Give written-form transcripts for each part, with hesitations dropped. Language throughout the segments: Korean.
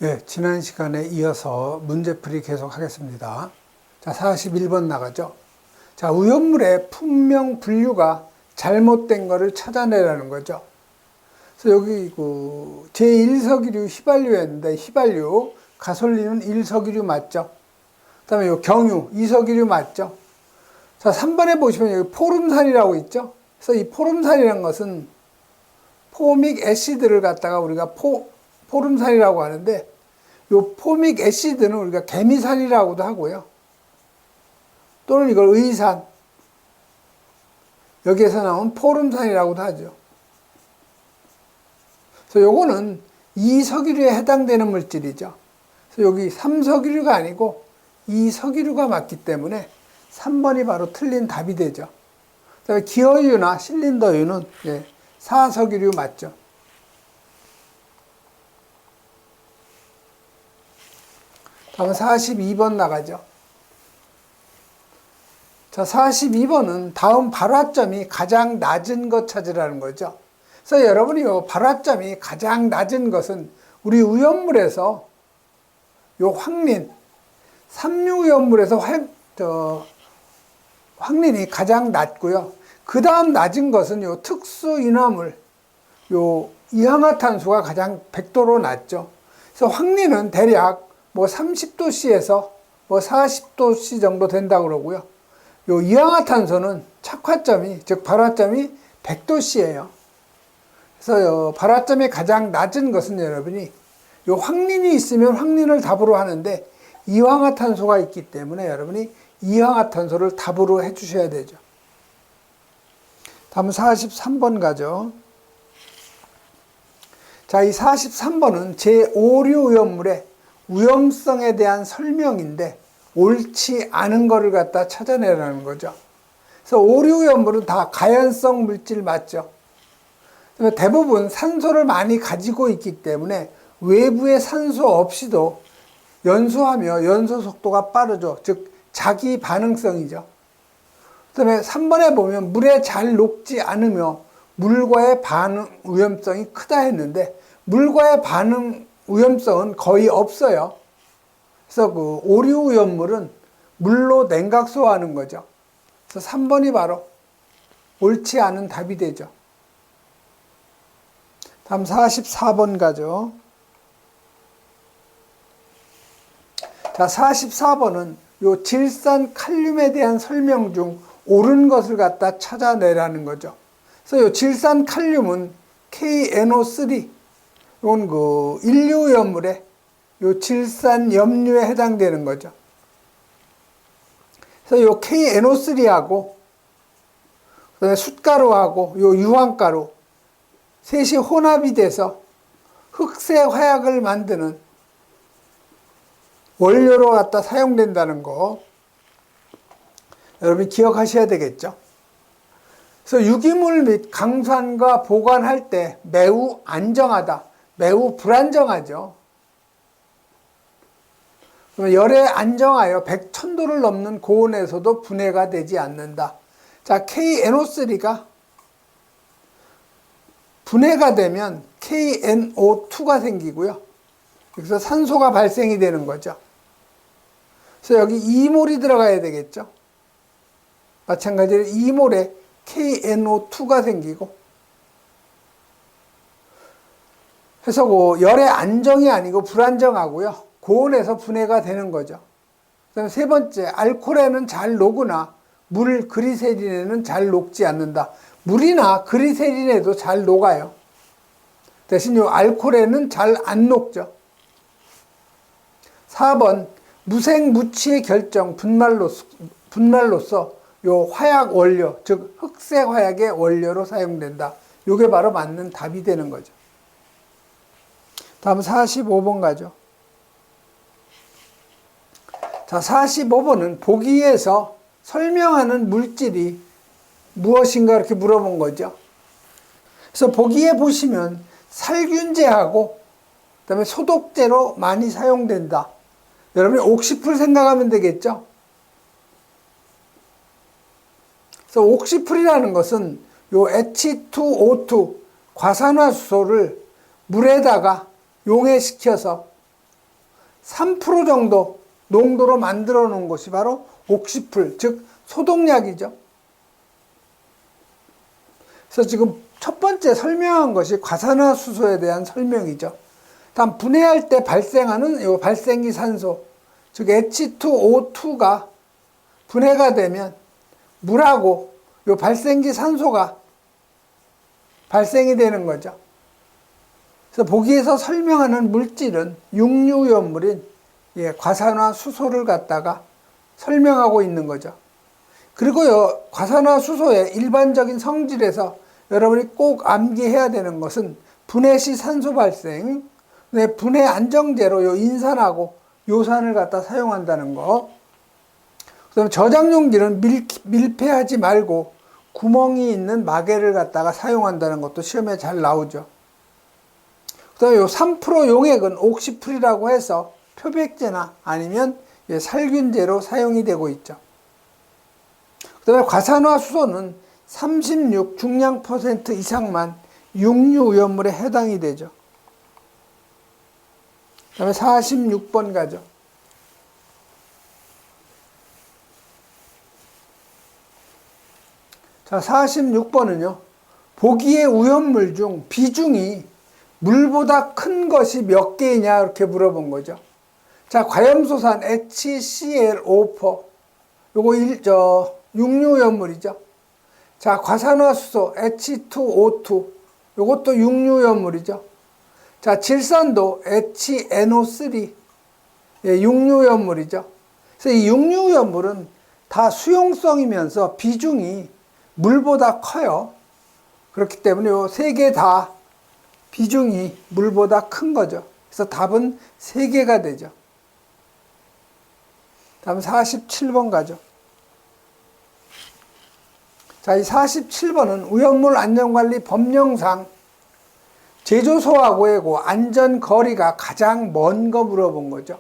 예, 지난 시간에 이어서 문제풀이 계속 하겠습니다. 자, 41번 나가죠. 자, 오염물의 분명 분류가 잘못된 거를 찾아내라는 거죠. 그래서 여기 제1석유류 휘발유였는데, 휘발유, 가솔린은 1석유류 맞죠? 그 다음에 요 경유, 2석유류 맞죠? 자, 3번에 보시면 여기 포름산이라고 있죠? 그래서 이 포름산이라는 것은 포믹 애시드를 갖다가 우리가 포름산이라고 하는데, 요 포믹 애시드는 우리가 개미산이라고도 하고요. 또는 이걸 의산, 여기에서 나온 포름산이라고도 하죠. 그래서 요거는 2석유류에 해당되는 물질이죠. 그래서 여기 3석유류가 아니고 2석유류가 맞기 때문에 3번이 바로 틀린 답이 되죠. 그다음에 기어유나 실린더유는 4석유류 맞죠. 다음 42번 나가죠. 자, 42번은 다음 발화점이 가장 낮은 것 찾으라는 거죠. 그래서 여러분이 요 발화점이 가장 낮은 것은 우리 오염물에서 요 황린, 삼류오염물에서 황린이 가장 낮고요. 그 다음 낮은 것은 요 특수인화물, 요 이항화탄소가 가장 100도로 낮죠. 그래서 황린은 대략 30도씨에서 40도씨 정도 된다고 그러고요. 요 이항화탄소는 착화점이, 즉 발화점이 100도씨예요. 그래서 요 발화점이 가장 낮은 것은 여러분이 요 황린이 있으면 황린을 답으로 하는데 이항화탄소가 있기 때문에 여러분이 이항화탄소를 답으로 해 주셔야 되죠. 다음 43번 가죠. 자, 이 43번은 제5류 오염물의 위험성에 대한 설명인데 옳지 않은 거를 갖다 찾아내라는 거죠. 그래서 5류 오염물은 다 가연성 물질 맞죠. 대부분 산소를 많이 가지고 있기 때문에 외부의 산소 없이도 연소하며 연소 속도가 빠르죠. 즉 자기 반응성이죠. 그다음에 3번에 보면 물에 잘 녹지 않으며 물과의 반응 위험성이 크다 했는데 물과의 반응 위험성은 거의 없어요. 그래서 그 오류 오염물은 물로 냉각소화하는 거죠. 그래서 3번이 바로 옳지 않은 답이 되죠. 다음 44번 가죠. 자, 44번은 요 질산 칼륨에 대한 설명 중 옳은 것을 갖다 찾아내라는 거죠. 그래서 요 질산 칼륨은 KNO3, 이건 그 인류오염물의 요 질산 염류에 해당되는 거죠. 그래서 요 KNO3하고 그다음에 숯가루하고 요 유황가루 셋이 혼합이 돼서 흑색 화약을 만드는 원료로 갖다 사용된다는 거 여러분 기억하셔야 되겠죠. 그래서 유기물 및 강산과 보관할 때 매우 안정하다, 매우 불안정하죠. 열에 안정하여 100,000도를 넘는 고온에서도 분해가 되지 않는다. 자, KNO3가 분해가 되면 KNO2가 생기고요. 여기서 산소가 발생이 되는 거죠. 그래서 여기 2몰이 들어가야 되겠죠. 마찬가지로 2몰에 KNO2가 생기고 그래서 열의 안정이 아니고 불안정하고요. 고온에서 분해가 되는 거죠. 그다음에 세 번째, 알코올에는 잘 녹으나 물, 그리세린에는 잘 녹지 않는다. 물이나 그리세린에도 잘 녹아요. 대신 이 알코올에는 잘 안 녹죠. 4번, 무색무취의 결정, 분말로서 요 화약 원료, 즉 흑색 화약의 원료로 사용된다. 이게 바로 맞는 답이 되는 거죠. 다음 45번 가죠. 자, 45번은 보기에서 설명하는 물질이 무엇인가 이렇게 물어본 거죠. 그래서 보기에 보시면 살균제하고 그다음에 소독제로 많이 사용된다. 여러분이 옥시풀 생각하면 되겠죠. 그래서 옥시풀이라는 것은 요 H2O2 과산화수소를 물에다가 용해시켜서 3% 정도 농도로 만들어 놓은 것이 바로 옥시풀, 즉 소독약이죠. 그래서 지금 첫 번째 설명한 것이 과산화수소에 대한 설명이죠. 다음 분해할 때 발생하는 이 발생기 산소, 즉 H2O2가 분해가 되면 물하고 이 발생기 산소가 발생이 되는 거죠. 그래서 보기에서 설명하는 물질은 육류염물인 과산화수소를 갖다가 설명하고 있는 거죠. 그리고요, 과산화수소의 일반적인 성질에서 여러분이 꼭 암기해야 되는 것은 분해 시 산소 발생, 분해 안정제로 요 인산하고 요산을 갖다 사용한다는 거. 그다음에 저장용기는 밀폐하지 말고 구멍이 있는 마개를 갖다가 사용한다는 것도 시험에 잘 나오죠. 그다음에 요 3% 용액은 옥시풀이라고 해서 표백제나 아니면 살균제로 사용이 되고 있죠. 그다음에 과산화수소는 36 중량 % 이상만 육류오염물에 해당이 되죠. 그다음에 46번 가죠. 자, 46번은요. 보기의 오염물 중 비중이 물보다 큰 것이 몇 개이냐 이렇게 물어본 거죠. 자, 과염소산 HCl5%. 요거 육류오염물이죠. 자, 과산화수소 H2O2. 요것도 육류오염물이죠. 자, 질산도 HNO3. 육류오염물이죠. 그래서 이 육류오염물은 다 수용성이면서 비중이 물보다 커요. 그렇기 때문에 요 세 개 다 비중이 물보다 큰 거죠. 그래서 답은 3개가 되죠. 다음 47번 가죠. 자, 이 47번은 오염물 안전관리 법령상 제조소하고의 안전거리가 가장 먼 거 물어본 거죠.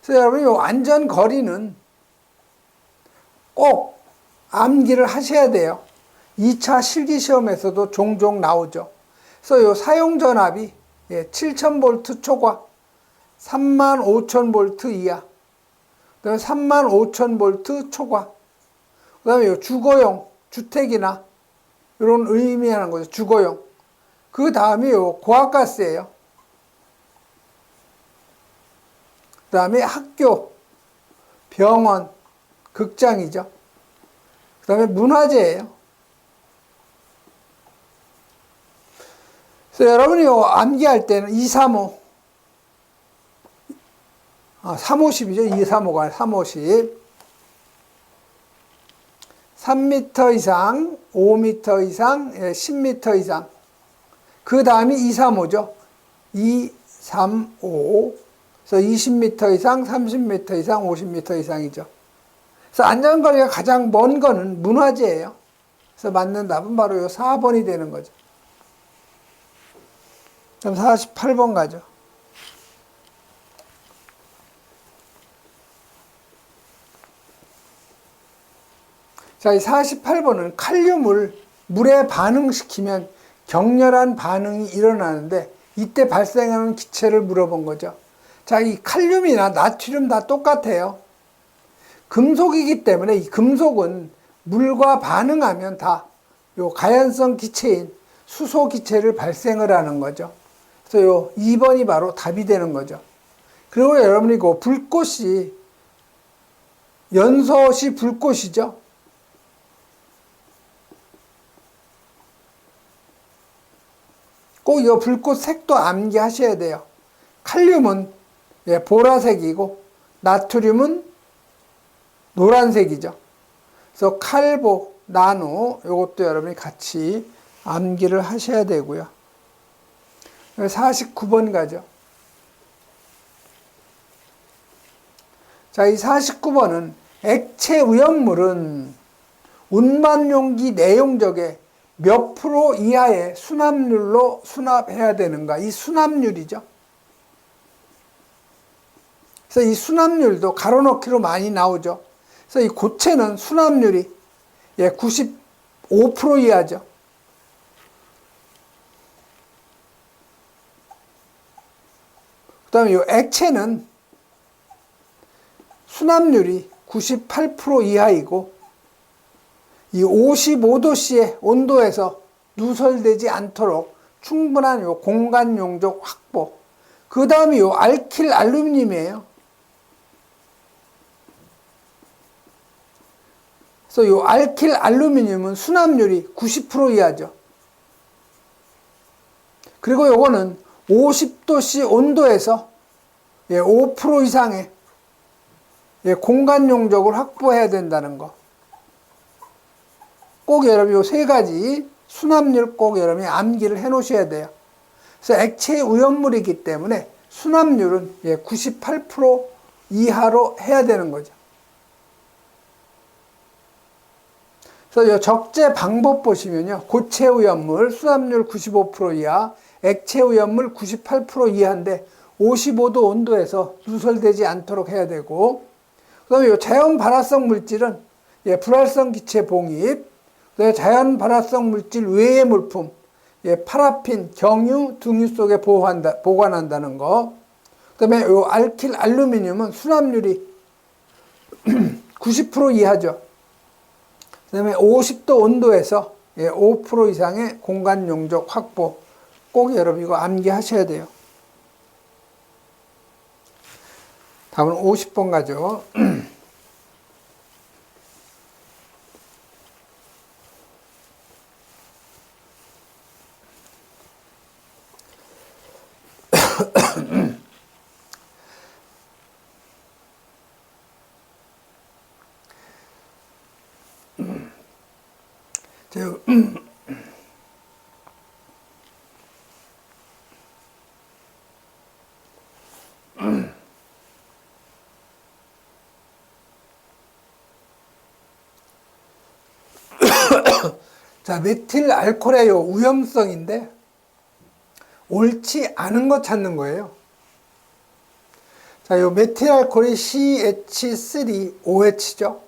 그래서 여러분, 이 안전거리는 꼭 암기를 하셔야 돼요. 2차 실기시험에서도 종종 나오죠. 그래서 이 사용전압이 7000V 초과, 35000V 이하, 그 다음에 35000V 초과, 그 다음에 주거용, 주택이나 이런 의미하는 거죠. 주거용. 그 다음이 고압가스예요. 그 다음에 학교, 병원, 극장이죠. 그 다음에 문화재예요. 그래서 여러분이 암기할 때는 235, 350이죠. 235가 350. 3m 이상, 5m 이상, 10m 이상. 그 다음이 235죠. 235. 그래서 20m 이상, 30m 이상, 50m 이상이죠. 그래서 안전거리가 가장 먼 거는 문화재예요. 그래서 맞는 답은 바로 이 4번이 되는 거죠. 그럼 48번 가죠. 자, 이 48번은 칼륨을 물에 반응시키면 격렬한 반응이 일어나는데 이때 발생하는 기체를 물어본 거죠. 자, 이 칼륨이나 나트륨 다 똑같아요. 금속이기 때문에 이 금속은 물과 반응하면 다 요 가연성 기체인 수소 기체를 발생을 하는 거죠. 그래서 요 2번이 바로 답이 되는 거죠. 그리고 여러분이 그 불꽃이 연소시 불꽃이죠. 꼭 이 불꽃 색도 암기하셔야 돼요. 칼륨은 보라색이고 나트륨은 노란색이죠. 그래서 칼보, 나노 이것도 여러분이 같이 암기를 하셔야 되고요. 49번 가죠. 자, 이 49번은 액체 오염물은 운반용기 내용적에 몇 프로 이하의 수납률로 수납해야 되는가? 이 수납률이죠. 그래서 이 수납률도 가로넣기로 많이 나오죠. 그래서 이 고체는 수납률이 95% 이하죠. 그 다음에 이 액체는 수납률이 98% 이하이고 이 55도씨의 온도에서 누설되지 않도록 충분한 요 공간 용적 확보. 그 다음에 요 알킬 알루미늄이에요. 그래서 요 알킬 알루미늄은 수납률이 90% 이하죠. 그리고 요거는 50도씨 온도에서 5% 이상의 공간 용적을 확보해야 된다는 거. 꼭 여러분 요 세 가지 수납률 꼭 여러분이 암기를 해 놓으셔야 돼요. 그래서 액체 오염물이기 때문에 수납률은 98% 이하로 해야 되는 거죠. 그래서 요 적재 방법 보시면요. 고체 오염물 수납률 95% 이하, 액체 오염물 98% 이하인데 55도 온도에서 누설되지 않도록 해야 되고, 그 다음에 요 자연 발화성 물질은 불활성 기체 봉입, 자연 발화성 물질 외의 물품, 파라핀, 경유, 등유 속에 보관한다는 거. 그 다음에 요 알킬 알루미늄은 수납률이 90% 이하죠. 그 다음에 50도 온도에서 5% 이상의 공간 용적 확보. 꼭 여러분 이거 암기하셔야 돼요. 다음은 50번 가죠. 자, 메틸 알코올의 요 위험성인데 옳지 않은 거 찾는 거예요. 자, 요 메틸 알코올이 CH3OH죠.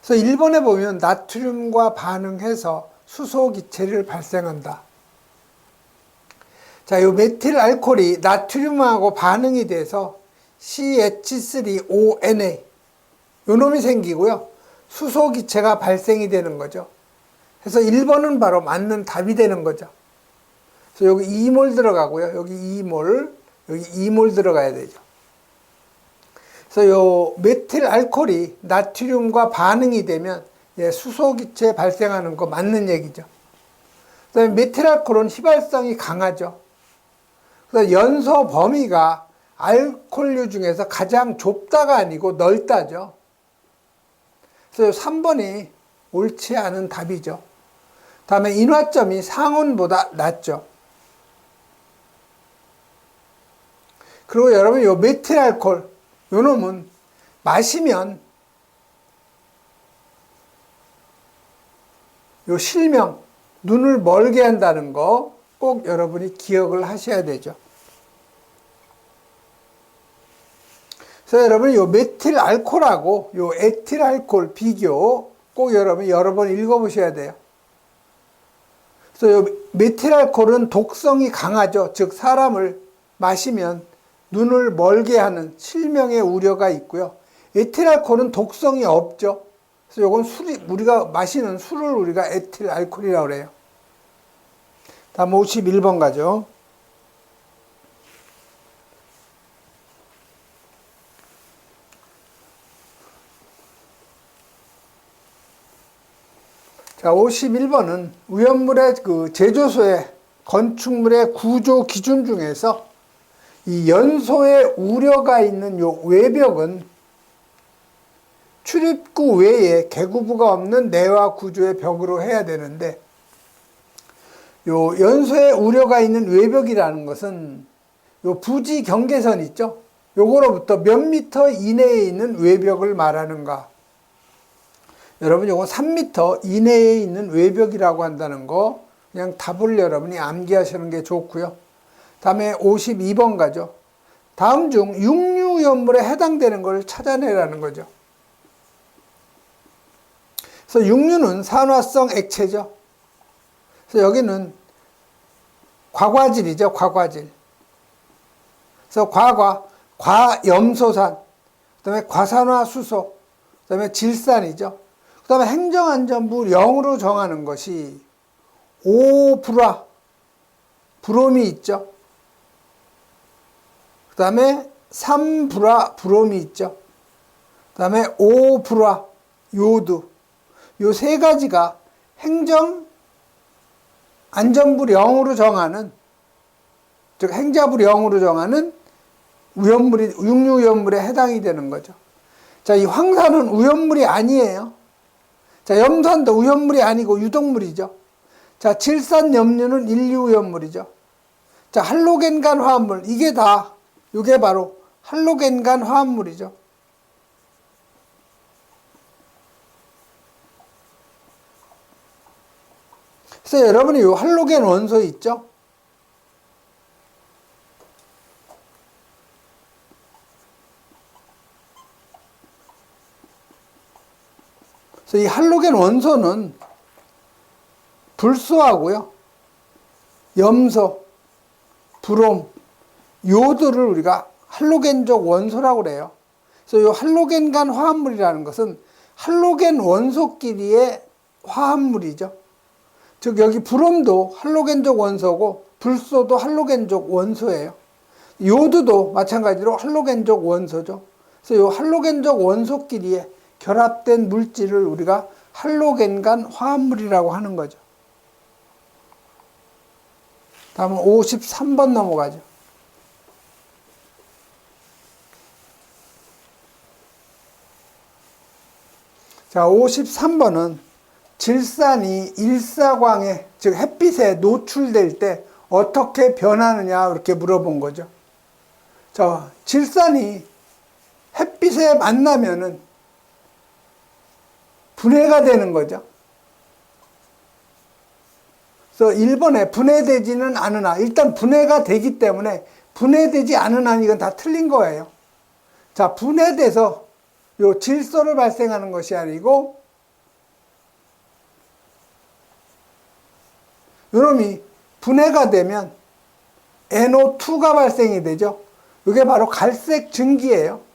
그래서 1번에 보면 나트륨과 반응해서 수소 기체를 발생한다. 자, 요 메틸 알코올이 나트륨하고 반응이 돼서 CH3ONA 요 놈이 생기고요. 수소 기체가 발생이 되는 거죠. 그래서 1번은 바로 맞는 답이 되는 거죠. 그래서 여기 2몰 들어가고요. 여기 2몰, 여기 2몰 들어가야 되죠. 그래서 요 메틸 알코올이 나트륨과 반응이 되면 수소 기체 발생하는 거 맞는 얘기죠. 그다음에 메틸 알코올은 휘발성이 강하죠. 그래서 연소 범위가 알코올류 중에서 가장 좁다가 아니고 넓다죠. 그래서 3번이 옳지 않은 답이죠. 다음에 인화점이 상온보다 낮죠. 그리고 여러분 요 메틸 알코올 요 놈은 마시면 요 실명 눈을 멀게 한다는 거 꼭 여러분이 기억을 하셔야 되죠. 그래서 여러분 요 메틸 알코올하고 요 에틸 알코올 비교 꼭 여러분 여러 번 읽어보셔야 돼요. 그래서 요 메틸 알코올은 독성이 강하죠. 즉 사람을 마시면 눈을 멀게 하는 실명의 우려가 있고요. 에틸 알코올은 독성이 없죠. 그래서 요건 우리가 마시는 술을 우리가 에틸 알코올이라고 그래요. 다음 51번 가죠. 자, 51번은 위험물의 제조소의 건축물의 구조 기준 중에서 이 연소의 우려가 있는 요 외벽은 출입구 외에 개구부가 없는 내화 구조의 벽으로 해야 되는데, 요 연소의 우려가 있는 외벽이라는 것은 요 부지 경계선 있죠? 요거로부터 몇 미터 이내에 있는 외벽을 말하는가? 여러분 요거 3m 이내에 있는 외벽이라고 한다는 거 그냥 답을 여러분이 암기하시는 게 좋고요. 다음에 52번 가죠. 다음 중 육류염물에 해당되는 걸 찾아내라는 거죠. 그래서 육류는 산화성 액체죠. 그래서 여기는 과과질이죠. 과과질. 그래서 과염소산, 그 다음에 과산화수소, 그 다음에 질산이죠. 그 다음에 행정안전부 0으로 정하는 것이 5불화, 브롬이 있죠. 그 다음에 3불화, 브롬이 있죠. 그 다음에 5불화, 요드. 요 세 가지가 행정안전부 0으로 정하는, 즉 행자부 0으로 정하는 우연물이, 육류위험물에 해당이 되는 거죠. 자, 이 황산은 우연물이 아니에요. 자, 염산도 우연물이 아니고 유독물이죠. 자, 질산, 염류는 인류위험물이죠. 자, 할로겐간 화합물, 이게 바로 할로겐간 화합물이죠. 그래서 여러분이 이 할로겐 원소 있죠? 그래서 이 할로겐 원소는 불소하고요, 염소, 브롬, 요드를 우리가 할로겐족 원소라고 그래요. 그래서 이 할로겐간 화합물이라는 것은 할로겐 원소끼리의 화합물이죠. 즉 여기 브롬도 할로겐족 원소고 불소도 할로겐족 원소예요. 요드도 마찬가지로 할로겐족 원소죠. 그래서 이 할로겐족 원소끼리의 결합된 물질을 우리가 할로겐간 화합물이라고 하는 거죠. 다음은 53번 넘어가죠. 자, 53번은 질산이 일사광에, 즉 햇빛에 노출될 때 어떻게 변하느냐 이렇게 물어본 거죠. 자, 질산이 햇빛에 만나면은 분해가 되는 거죠. 그래서 1번에 분해되지는 않으나, 일단 분해가 되기 때문에 분해되지 않으나 이건 다 틀린 거예요. 자, 분해돼서 요 질소를 발생하는 것이 아니고 요놈이 분해가 되면 NO2가 발생이 되죠. 이게 바로 갈색 증기예요.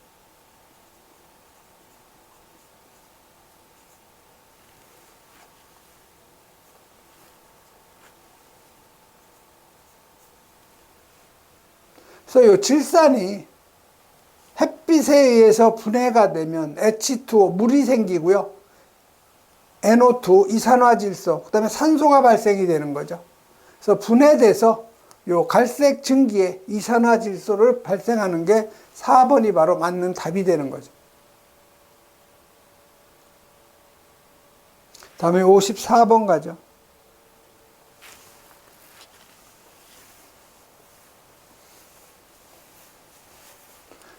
그래서 이 질산이 햇빛에 의해서 분해가 되면 H2O, 물이 생기고요. NO2, 이산화질소, 그 다음에 산소가 발생이 되는 거죠. 그래서 분해돼서 요 갈색 증기에 이산화질소를 발생하는 게 4번이 바로 맞는 답이 되는 거죠. 다음에 54번 가죠.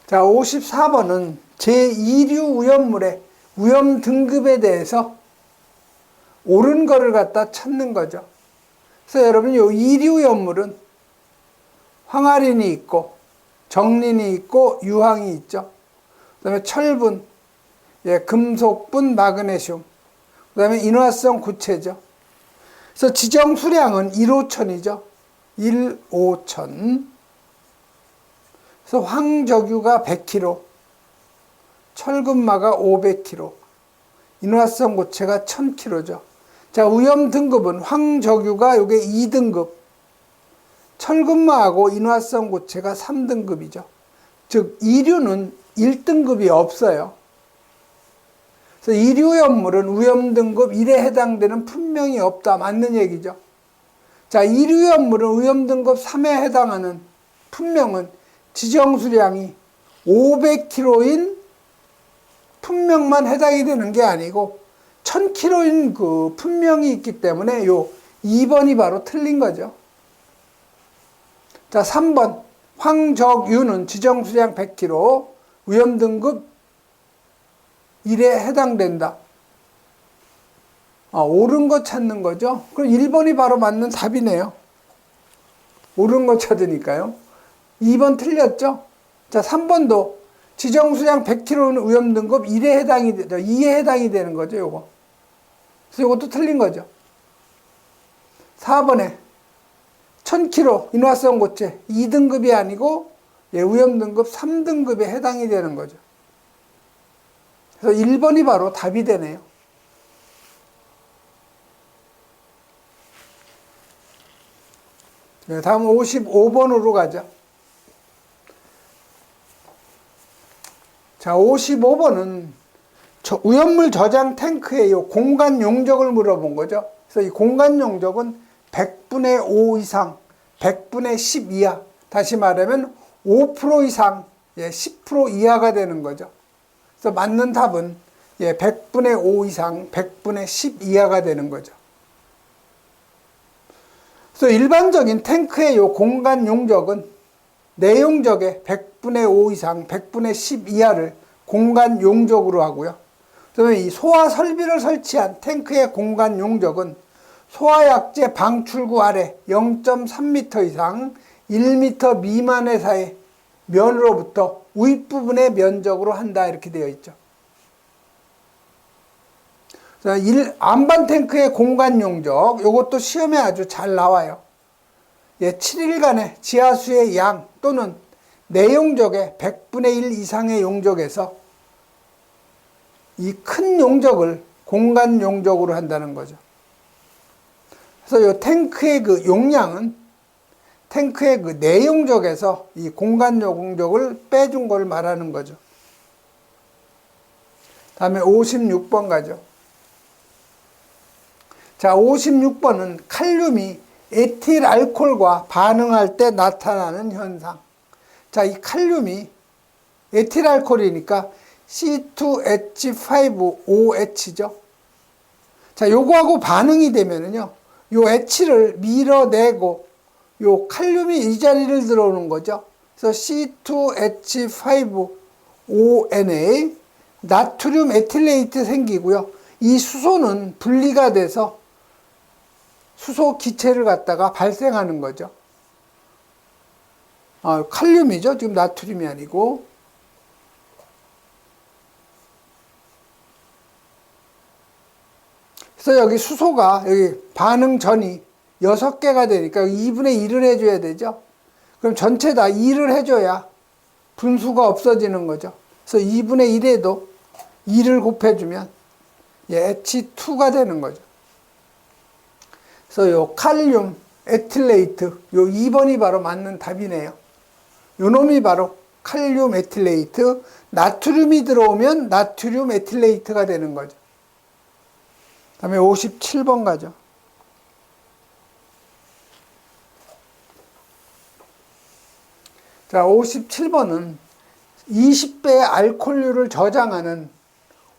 자, 54번은 제2류 위험물의 위험 등급에 대해서 옳은 거를 갖다 찾는 거죠. 그래서 여러분, 이 2류 위험물은 황아린이 있고, 정린이 있고, 유황이 있죠. 그 다음에 철분, 금속분, 마그네슘, 그 다음에 인화성 구체죠. 그래서 지정 수량은 1호천이죠. 1호천. 그래서 황적유가 100kg, 철근마가 500kg, 인화성 고체가 1000kg죠. 자, 위험 등급은 황적유가 요게 2등급, 철근마하고 인화성 고체가 3등급이죠. 즉 2류는 1등급이 없어요. 그래서 2류 염물은 위험 등급 1에 해당되는 품명이 없다, 맞는 얘기죠. 자, 2류 염물은 위험 등급 3에 해당하는 품명은 지정 수량이 500kg인 품명만 해당이 되는 게 아니고 1000kg인 그 품명이 있기 때문에 요 2번이 바로 틀린 거죠. 자, 3번 황적유는 지정 수량 100kg, 위험 등급 1에 해당된다. 옳은 거 찾는 거죠. 그럼 1번이 바로 맞는 답이네요. 옳은 거 찾으니까요. 2번 틀렸죠? 자, 3번도 지정수량 100kg는 위험 등급 1에 해당이 되죠. 2에 해당이 되는 거죠, 요거. 그래서 요것도 틀린 거죠. 4번에 1000kg 인화성 고체 2등급이 아니고 오염 등급 3등급에 해당이 되는 거죠. 그래서 1번이 바로 답이 되네요. 네, 다음 55번으로 가죠. 자, 55번은 오염물 저장 탱크의 공간 용적을 물어본 거죠. 그래서 이 공간 용적은 100분의 5 이상, 100분의 10 이하, 다시 말하면 5% 이상, 10% 이하가 되는 거죠. 그래서 맞는 답은 100분의 5 이상, 100분의 10 이하가 되는 거죠. 그래서 일반적인 탱크의 요 공간 용적은 내용적의 100분의 5 이상, 100분의 10 이하를 공간 용적으로 하고요. 그다음에 이 소화 설비를 설치한 탱크의 공간 용적은 소화약제 방출구 아래 0.3m 이상 1m 미만의 사이 면으로부터 윗부분의 면적으로 한다, 이렇게 되어 있죠. 안반 탱크의 공간 용적, 이것도 시험에 아주 잘 나와요. 7일간의 지하수의 양 또는 내용적의 100분의 1 이상의 용적에서 이 큰 용적을 공간 용적으로 한다는 거죠. 그래서 이 탱크의 그 용량은 탱크의 그 내용적에서 이 공간 용적을 빼준 걸 말하는 거죠. 다음에 56번 가죠. 자, 56번은 칼륨이 에틸 알코올과 반응할 때 나타나는 현상. 자, 이 칼륨이 에틸 알코올이니까 C2H5OH죠. 자, 요거하고 반응이 되면은요, 요 H를 밀어내고 요 칼륨이 이 자리를 들어오는 거죠. 그래서 C2H5ONA 나트륨 에틸레이트 생기고요. 이 수소는 분리가 돼서 수소 기체를 갖다가 발생하는 거죠. 칼륨이죠. 지금 나트륨이 아니고. 그래서 여기 수소가 여기 반응 전이 6개가 되니까 2분의 1을 해줘야 되죠. 그럼 전체 다 2를 해줘야 분수가 없어지는 거죠. 그래서 2분의 1에도 2를 곱해주면 H2가 되는 거죠. 그래서 요 칼륨 에틸레이트, 요 2번이 바로 맞는 답이네요. 요 놈이 바로 칼륨 에틸레이트, 나트륨이 들어오면 나트륨 에틸레이트가 되는 거죠. 다음에 57번 가죠. 자, 57번은 20배의 알코올류를 저장하는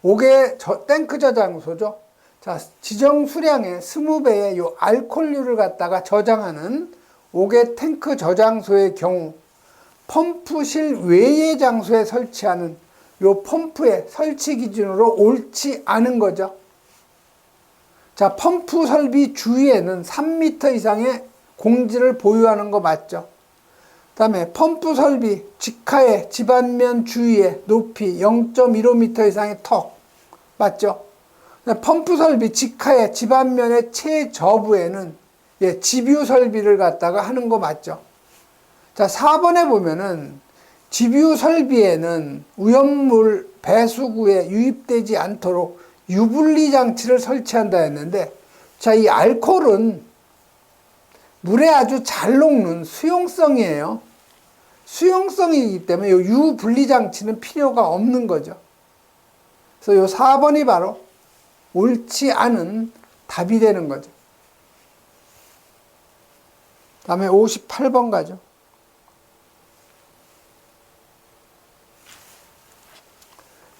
5개 탱크 저장소죠. 자, 지정 수량의 20배의 요 알코올류를 갖다가 저장하는 5개 탱크 저장소의 경우 펌프실 외의 장소에 설치하는 요 펌프의 설치 기준으로 옳지 않은 거죠. 자, 펌프 설비 주위에는 3m 이상의 공지를 보유하는 거 맞죠? 그 다음에 펌프 설비 직하의 집안면 주위에 높이 0.15m 이상의 턱 맞죠? 펌프 설비 직하의 집안면의 최저부에는 집유 설비를 갖다가 하는 거 맞죠? 자, 4번에 보면은 집유 설비에는 오염물 배수구에 유입되지 않도록 유분리 장치를 설치한다 했는데, 자, 이 알코올은 물에 아주 잘 녹는 수용성이에요. 수용성이기 때문에 이 유분리 장치는 필요가 없는 거죠. 그래서 이 4번이 바로 옳지 않은 답이 되는 거죠. 다음에 58번 가죠.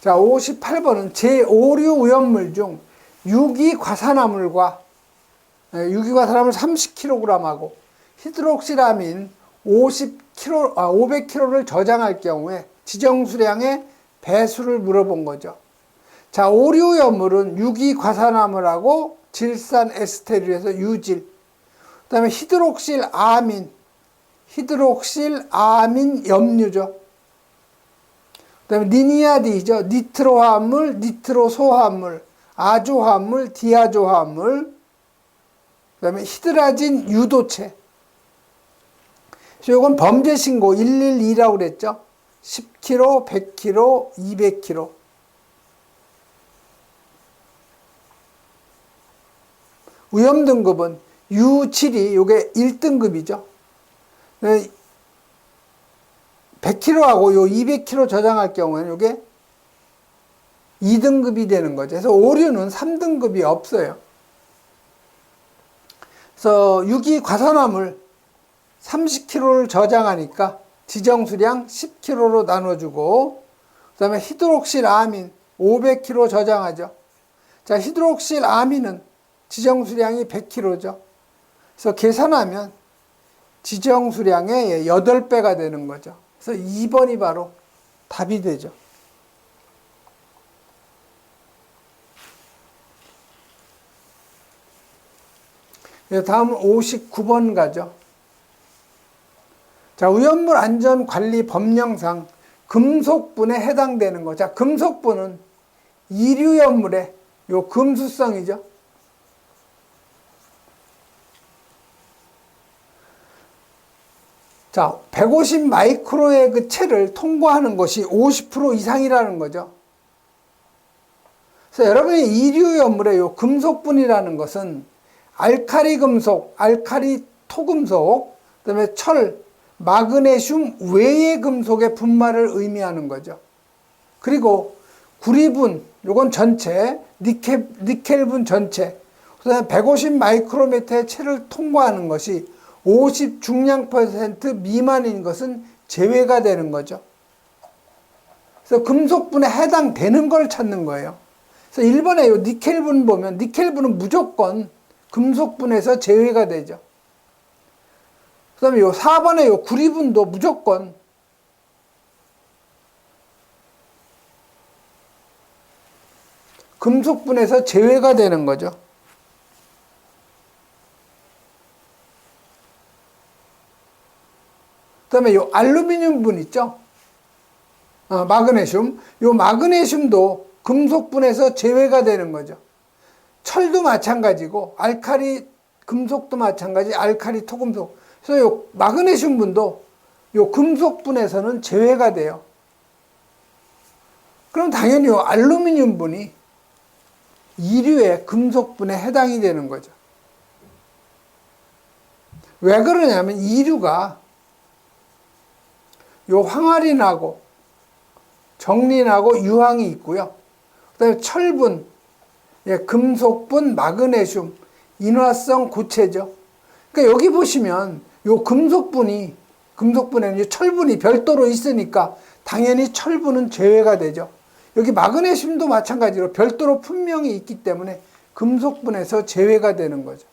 자, 58번은 제5류 오염물 중 유기과산화물과 유기과산화물 30kg하고 히드록시라민 500kg를 저장할 경우에 지정 수량의 배수를 물어본 거죠. 자, 오류 오염물은 유기과산화물하고 질산 에스테르에서 유질, 그 다음에 히드록실 아민 염류죠. 그 다음에 니니아디죠. 니트로 화합물, 니트로소 화합물, 아조 화합물, 디아조 화합물, 그 다음에 히드라진 유도체. 이건 범죄 신고 112라고 그랬죠. 10kg, 100kg, 200kg. 위험 등급은 U7이 요게 1등급이죠. 100kg하고 요 200kg 저장할 경우에는 요게 2등급이 되는 거죠. 그래서 오류는 3등급이 없어요. 그래서 유기 과산화물 30kg를 저장하니까 지정 수량 10kg로 나눠주고, 그 다음에 히드록실 아민 500kg 저장하죠. 자, 히드록실 아민은 지정 수량이 100kg죠. 그래서 계산하면 지정 수량의 8배가 되는 거죠. 그래서 2번이 바로 답이 되죠. 다음은 59번 가죠. 자, 위험물 안전 관리 법령상 금속분에 해당되는 거. 자, 금속분은 이류염물의 요 금수성이죠. 자, 150 마이크로의 그 체를 통과하는 것이 50% 이상이라는 거죠. 그래서 여러분이 이류염물의 요 금속분이라는 것은 알카리 금속, 알카리 토금속, 그다음에 철, 마그네슘 외의 금속의 분말을 의미하는 거죠. 그리고 구리분, 요건 전체, 니켈분 전체, 그다음에 150 마이크로미터의 체를 통과하는 것이 50 중량 퍼센트 미만인 것은 제외가 되는 거죠. 그래서 금속분에 해당되는 걸 찾는 거예요. 그래서 1번에 요 니켈분 보면 니켈분은 무조건 금속분에서 제외가 되죠. 그 다음에 요 4번에 요 구리분도 무조건 금속분에서 제외가 되는 거죠. 그 다음에 요 알루미늄분 있죠? 마그네슘. 요 마그네슘도 금속분에서 제외가 되는 거죠. 철도 마찬가지고, 알카리 금속도 마찬가지, 알카리 토금속. 그래서 요 마그네슘 분도 요 금속분에서는 제외가 돼요. 그럼 당연히 요 알루미늄 분이 이류의 금속분에 해당이 되는 거죠. 왜 그러냐면 이류가 요 황화린하고 정린하고 유황이 있고요. 그 다음에 철분, 금속분, 마그네슘, 인화성 고체죠. 그러니까 여기 보시면 요 금속분에는 철분이 별도로 있으니까 당연히 철분은 제외가 되죠. 여기 마그네슘도 마찬가지로 별도로 분명히 있기 때문에 금속분에서 제외가 되는 거죠.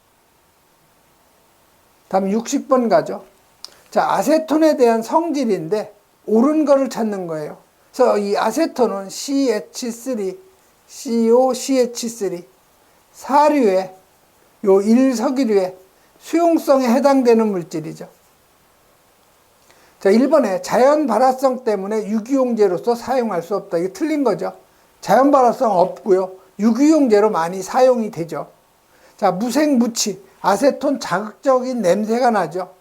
다음 60번 가죠. 자, 아세톤에 대한 성질인데 옳은 거를 찾는 거예요. 그래서 이 아세톤은 CH3, COCH3, 사류의 요 일석이류의 수용성에 해당되는 물질이죠. 자, 1번에 자연 발화성 때문에 유기용제로서 사용할 수 없다. 이게 틀린 거죠. 자연 발화성 없고요. 유기용제로 많이 사용이 되죠. 자, 무색무취, 아세톤 자극적인 냄새가 나죠.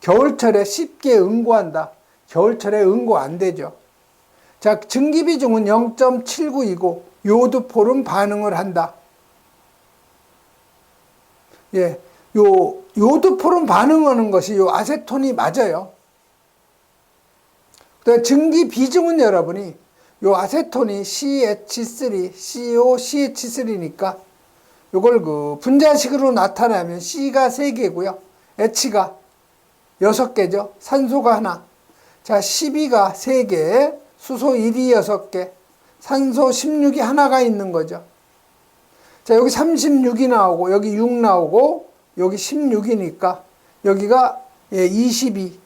겨울철에 쉽게 응고한다. 겨울철에 응고 안 되죠. 자, 증기비중은 0.79이고 요오드포름 반응을 한다. 예, 요오드포름 반응하는 것이 요 아세톤이 맞아요. 증기비중은 여러분이 요 아세톤이 CH3, COCH3니까 요걸 그 분자식으로 나타내면 C가 3개고요. H가 6개죠. 산소가 하나. 자, 12가 3개, 수소 1이 6개, 산소 16이 하나가 있는 거죠. 자, 여기 36이 나오고, 여기 6 나오고, 여기 16이니까, 여기가 22.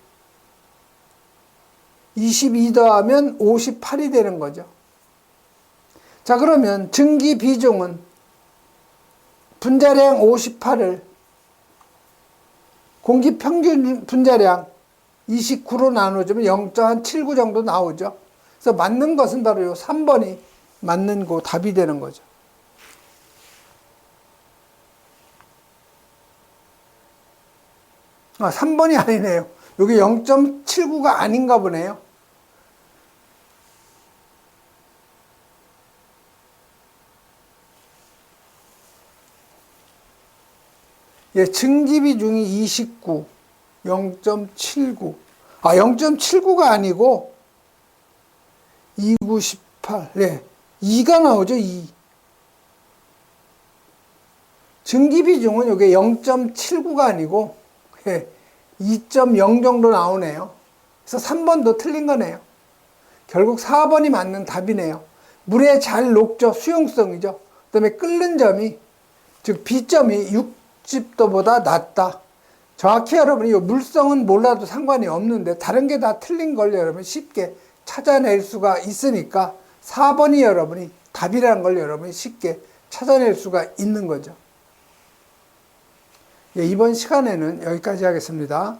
22 더하면 58이 되는 거죠. 자, 그러면 증기 비중은 분자량 58을 공기 평균 분자량 29로 나눠주면 0.79 정도 나오죠. 그래서 맞는 것은 바로 요 3번이 맞는 거 답이 되는 거죠. 3번이 아니네요. 여기 0.79가 아닌가 보네요. 예, 증기 비중이 29, 0.79. 아, 0.79가 아니고 29, 18. 예, 2가 나오죠, 2. 증기 비중은 이게 0.79가 아니고 2.0 정도 나오네요. 그래서 3번도 틀린 거네요. 결국 4번이 맞는 답이네요. 물에 잘 녹죠. 수용성이죠. 그 다음에 끓는 점이, 즉 B점이 60도보다 낮다. 정확히 여러분이 이 물성은 몰라도 상관이 없는데 다른 게 다 틀린 걸 여러분 쉽게 찾아낼 수가 있으니까 4번이 여러분이 답이라는 걸 여러분이 쉽게 찾아낼 수가 있는 거죠. 예, 이번 시간에는 여기까지 하겠습니다.